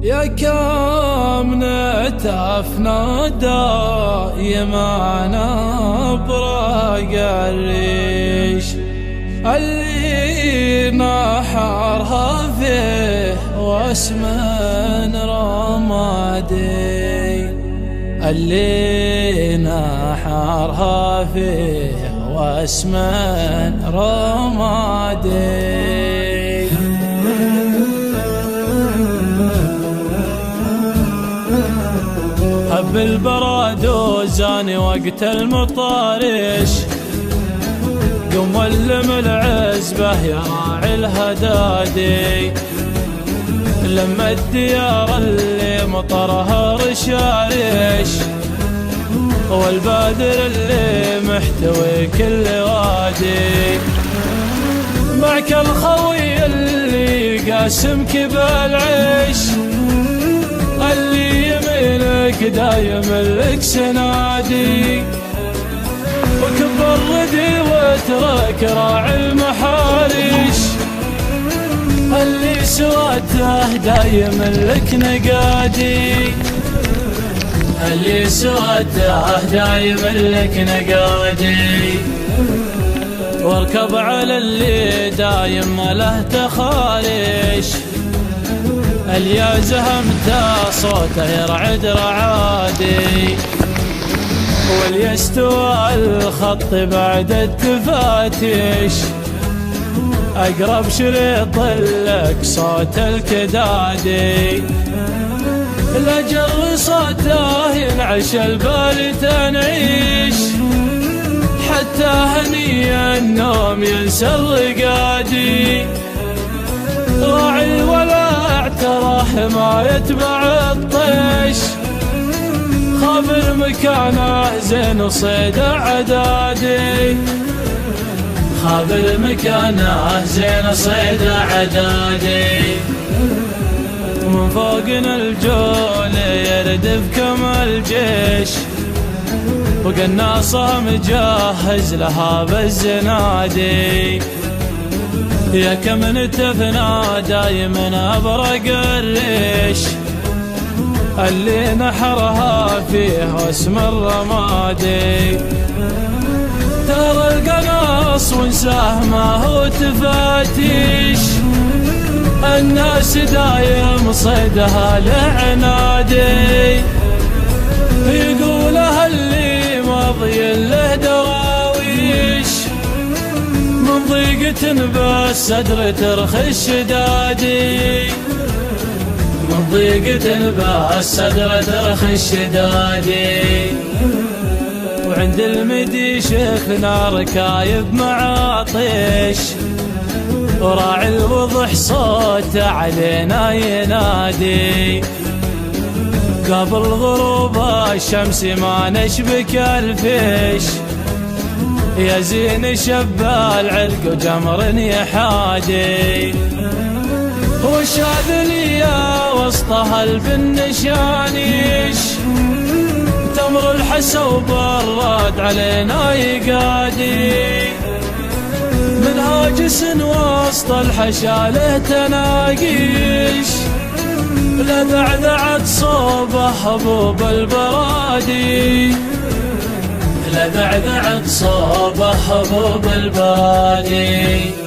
يا كم نتفنا دايما نبرق الريش اللي نحرها فيه واسم رمادي، اللي نحرها فيه واسم رمادي. هب البراد وزاني وقت المطارش، قم ولم العزبة يا راعي الهدادي، لما الديار اللي مطرها رشارش، والبادر اللي محتوي كل وادي، معك الخوي اللي قاسمك بالعيش، اللي يمينك دايم لك سنادي، وكبر ردي واترك راعي المحارش، اللي سواته دايم لك نقادي، اللي سواته دايم لك نقادي. واركب على اللي دايم له تخارش، اللي زهمته صوته يرعد رعادي، واللي يستوى الخط بعد التفاتيش، أقرب شريط لك صوت الكدادي، الأجر صوته ينعش البال تنعيش، حتى هني النوم ينسى الرقادي، راعي الولاء تراه ما يتبع الطيش، خابر مكانه زين وصيد عدادي، خابر مكانه زين صيد عدادي. ومن فوقنا الجول يردف كما الجيش، وقناصه مجهز لها بالزنادي، يا كم نتفنا دايما ابرق الريش، اللي نحرها فيه واسم الرمادي، ترى القناص وانساه ما هو تفاتيش، الناس دايم صيدها لعنادي، يقولها اللي ماضي له دراويش، من ضيقة بالصدر ترخي شدادي، من ضيقة بالصدر ترخي الشدادي. وعند المدي شفنا ركايب معاطيش، وراعي الوضح صوته علينا ينادي، قبل غروب الشمس ما نشبك الفيش، يا زين شب العرق وجمر يحادي، والشاذلية وسطها البنشانيش، تمر الحسا وبراد علينا يقادي، من هاجس وسط الحشاله تناقيش، لذعذعت صوبه حبوب البرادي، لذعذعت صوبه حبوب البرادي.